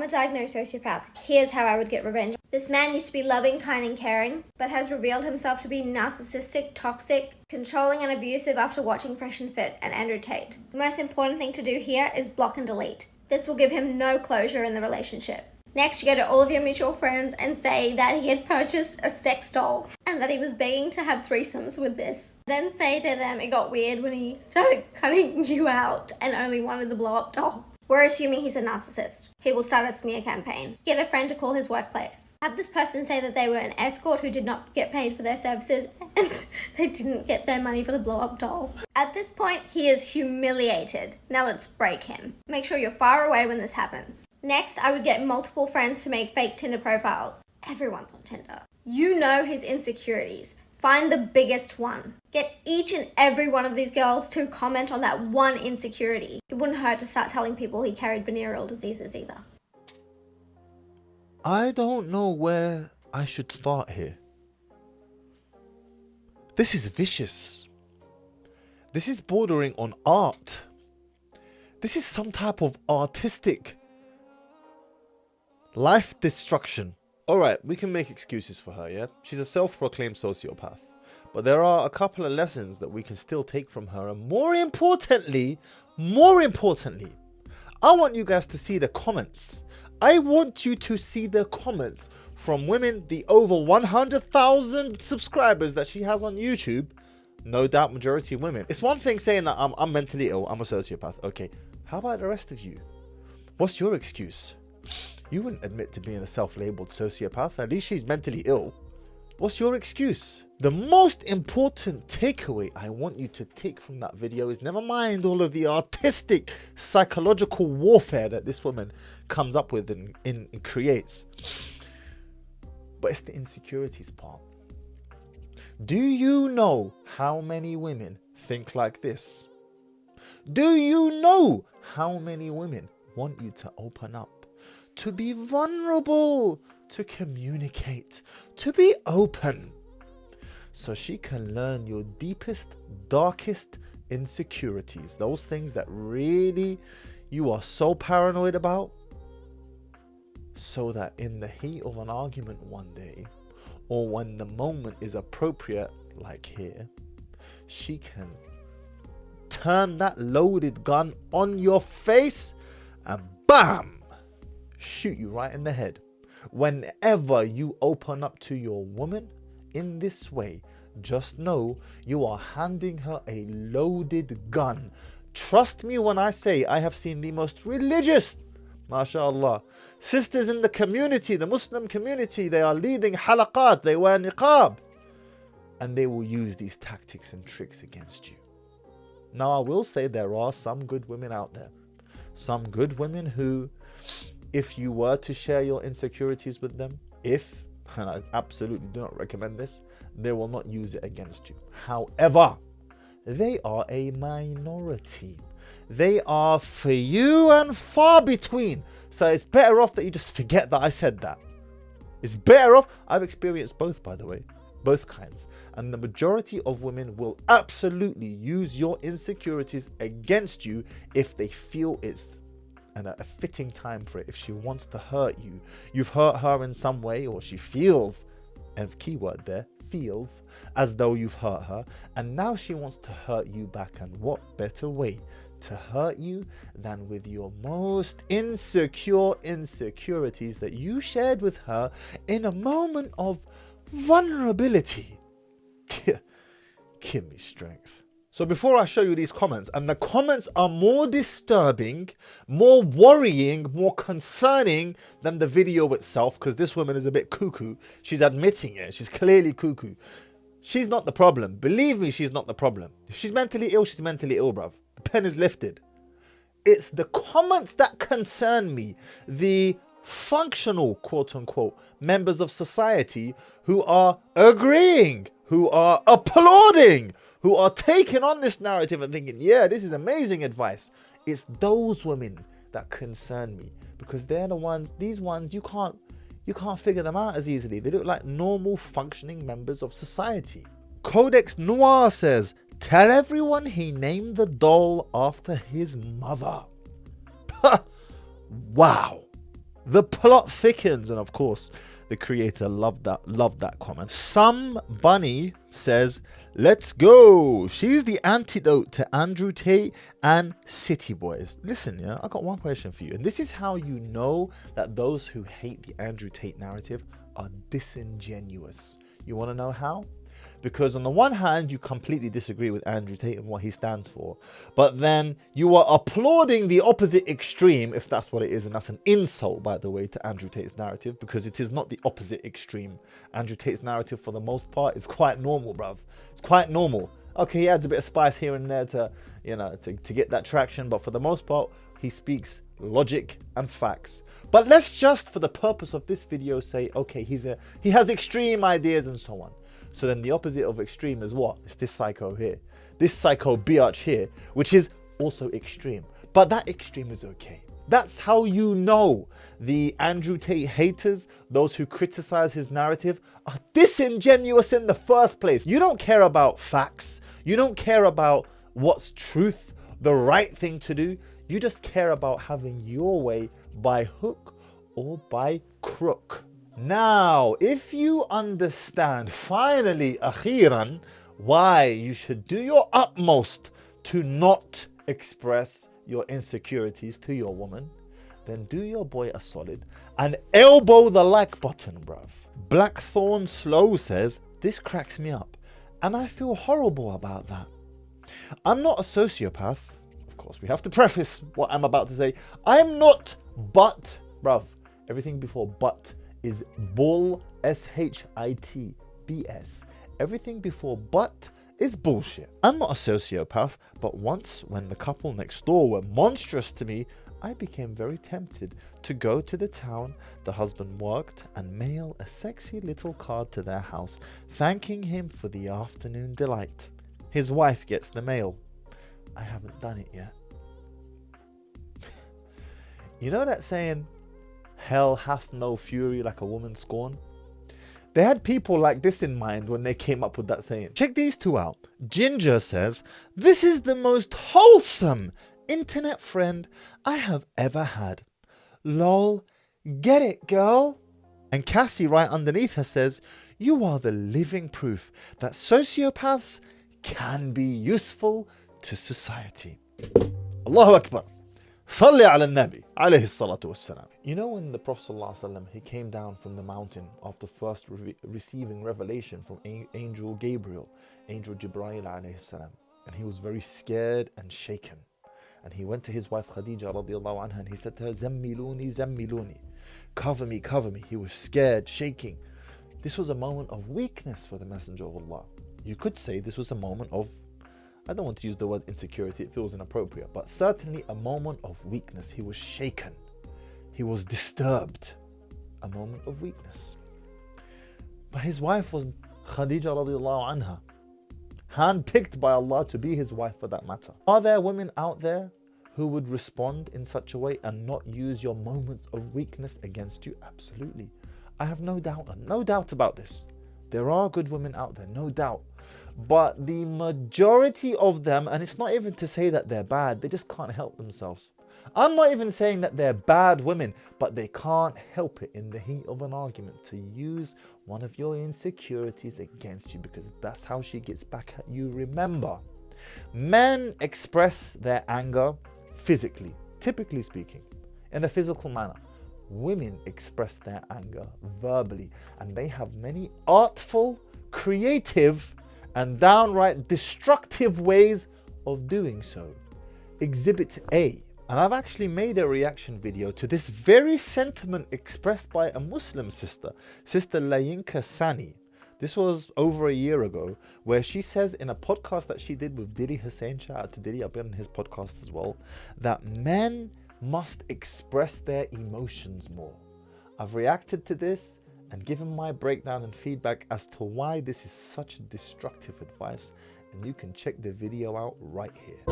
a diagnosed sociopath, here's how I would get revenge. This man used to be loving, kind, and caring, but has revealed himself to be narcissistic, toxic, controlling, and abusive after watching Fresh and Fit and Andrew Tate. The most important thing to do here is block and delete. This will give him no closure in the relationship. Next, you go to all of your mutual friends and say that he had purchased a sex doll and that he was begging to have threesomes with this. Then say to them it got weird when he started cutting you out and only wanted the blow-up doll. We're assuming he's a narcissist. He will start a smear campaign. Get a friend to call his workplace. Have this person say that they were an escort who did not get paid for their services and they didn't get their money for the blow-up doll. At this point, he is humiliated. Now let's break him. Make sure you're far away when this happens. Next, I would get multiple friends to make fake Tinder profiles. Everyone's on Tinder. You know his insecurities. Find the biggest one. Get each and every one of these girls to comment on that one insecurity. It wouldn't hurt to start telling people he carried venereal diseases either. I don't know where I should start here. This is vicious. This is bordering on art. This is some type of artistic life destruction. Alright, we can make excuses for her, yeah? She's a self-proclaimed sociopath. But there are a couple of lessons that we can still take from her. And more importantly, I want you guys to see the comments. I want you to see the comments from women, the over 100,000 subscribers that she has on YouTube. No doubt majority women. It's one thing saying that I'm mentally ill, I'm a sociopath. Okay, how about the rest of you? What's your excuse? You wouldn't admit to being a self-labeled sociopath. At least she's mentally ill. What's your excuse? The most important takeaway I want you to take from that video is, never mind all of the artistic psychological warfare that this woman comes up with and creates, but it's the insecurities part. Do you know how many women think like this? Do you know how many women want you to open up, to be vulnerable, to communicate, to be open, so she can learn your deepest, darkest insecurities, those things that really you are so paranoid about, so that in the heat of an argument one day, or when the moment is appropriate, like here, she can turn that loaded gun on your face and BAM! Shoot you right in the head. Whenever you open up to your woman in this way, just know you are handing her a loaded gun. Trust me when I say I have seen the most religious, mashallah, sisters in the community, the Muslim community. They are leading halaqat, they wear niqab, and they will use these tactics and tricks against you. Now I will say there are some good women out there, some good women who, if you were to share your insecurities with them, and I absolutely do not recommend this, they will not use it against you. However, they are a minority. They are few and far between. So it's better off that you just forget that I said that. It's better off. I've experienced both, by the way, both kinds. And the majority of women will absolutely use your insecurities against you if they feel it's a fitting time for it. If she wants to hurt you, you've hurt her in some way, or she feels, and keyword there, feels as though you've hurt her, and now she wants to hurt you back. And what better way to hurt you than with your most insecure insecurities that you shared with her in a moment of vulnerability? Give me strength. So before I show you these comments, and the comments are more disturbing, more worrying, more concerning than the video itself, because this woman is a bit cuckoo. She's admitting it. She's clearly cuckoo. She's not the problem. Believe me, she's not the problem. If she's mentally ill, she's mentally ill, bruv. The pen is lifted. It's the comments that concern me. The functional, quote unquote, members of society who are agreeing, who are applauding, who are taking on this narrative and thinking, yeah, this is amazing advice. It's those women that concern me, because they're the ones, these ones, you can't figure them out as easily. They look like normal functioning members of society. Codex Noir says, tell everyone he named the doll after his mother. Wow. The plot thickens. And of course, the creator loved that comment. Some Bunny says, let's go. She's the antidote to Andrew Tate and City Boys. Listen, yeah, I got one question for you. And this is how you know that those who hate the Andrew Tate narrative are disingenuous. You want to know how? Because on the one hand, you completely disagree with Andrew Tate and what he stands for. But then you are applauding the opposite extreme, if that's what it is. And that's an insult, by the way, to Andrew Tate's narrative, because it is not the opposite extreme. Andrew Tate's narrative, for the most part, is quite normal, bruv. It's quite normal. Okay, he adds a bit of spice here and there to, to get that traction. But for the most part, he speaks logic and facts. But let's just, for the purpose of this video, say, okay, he has extreme ideas and so on. So then the opposite of extreme is what? It's this psycho here. This psycho biatch here, which is also extreme. But that extreme is okay. That's how you know the Andrew Tate haters, those who criticize his narrative, are disingenuous in the first place. You don't care about facts. You don't care about what's truth, the right thing to do. You just care about having your way by hook or by crook. Now, if you understand, finally, akhiran, why you should do your utmost to not express your insecurities to your woman, then do your boy a solid and elbow the like button, bruv. Blackthorn Slow says, this cracks me up and I feel horrible about that. I'm not a sociopath. Of course, we have to preface what I'm about to say. I'm not, but, bruv, everything before but is bull, S-H-I-T, B-S. Everything before but is bullshit. I'm not a sociopath, but once when the couple next door were monstrous to me, I became very tempted to go to the town the husband worked and mail a sexy little card to their house, thanking him for the afternoon delight. His wife gets the mail. I haven't done it yet. You know that saying, hell hath no fury like a woman scorned? They had people like this in mind when they came up with that saying. Check these two out. Ginger says, this is the most wholesome internet friend I have ever had. Lol, get it, girl? And Cassie right underneath her says, you are the living proof that sociopaths can be useful to society. Allahu Akbar. Salli ala nabi alayhi salatu wassalam. You know when the Prophet ﷺ, he came down from the mountain after first receiving revelation from Angel Gabriel, Angel Jibreel alayhi salam, and he was very scared and shaken. And he went to his wife Khadija radiallahu anha and he said to her, Zammiluni, Zammiluni, cover me, cover me. He was scared, shaking. This was a moment of weakness for the Messenger of Allah. You could say this was a moment of, I don't want to use the word insecurity, it feels inappropriate, but certainly a moment of weakness. He was shaken. He was disturbed. A moment of weakness. But his wife was Khadija radiallahu anha, handpicked by Allah to be his wife for that matter. Are there women out there who would respond in such a way and not use your moments of weakness against you? Absolutely. I have no doubt about this. There are good women out there, no doubt. But the majority of them, and it's not even to say that they're bad, they just can't help themselves. I'm not even saying that they're bad women, but they can't help it in the heat of an argument to use one of your insecurities against you, because that's how she gets back at you. Remember, men express their anger physically, typically speaking, in a physical manner. Women express their anger verbally, and they have many artful, creative, and downright destructive ways of doing so. Exhibit A. And I've actually made a reaction video to this very sentiment expressed by a Muslim sister, Sister Layinka Sani. This was over a year ago, where she says in a podcast that she did with Didi Hussein, shout out to Didi, I've been on his podcast as well, that men must express their emotions more. I've reacted to this and given my breakdown and feedback as to why this is such destructive advice, and you can check the video out right here.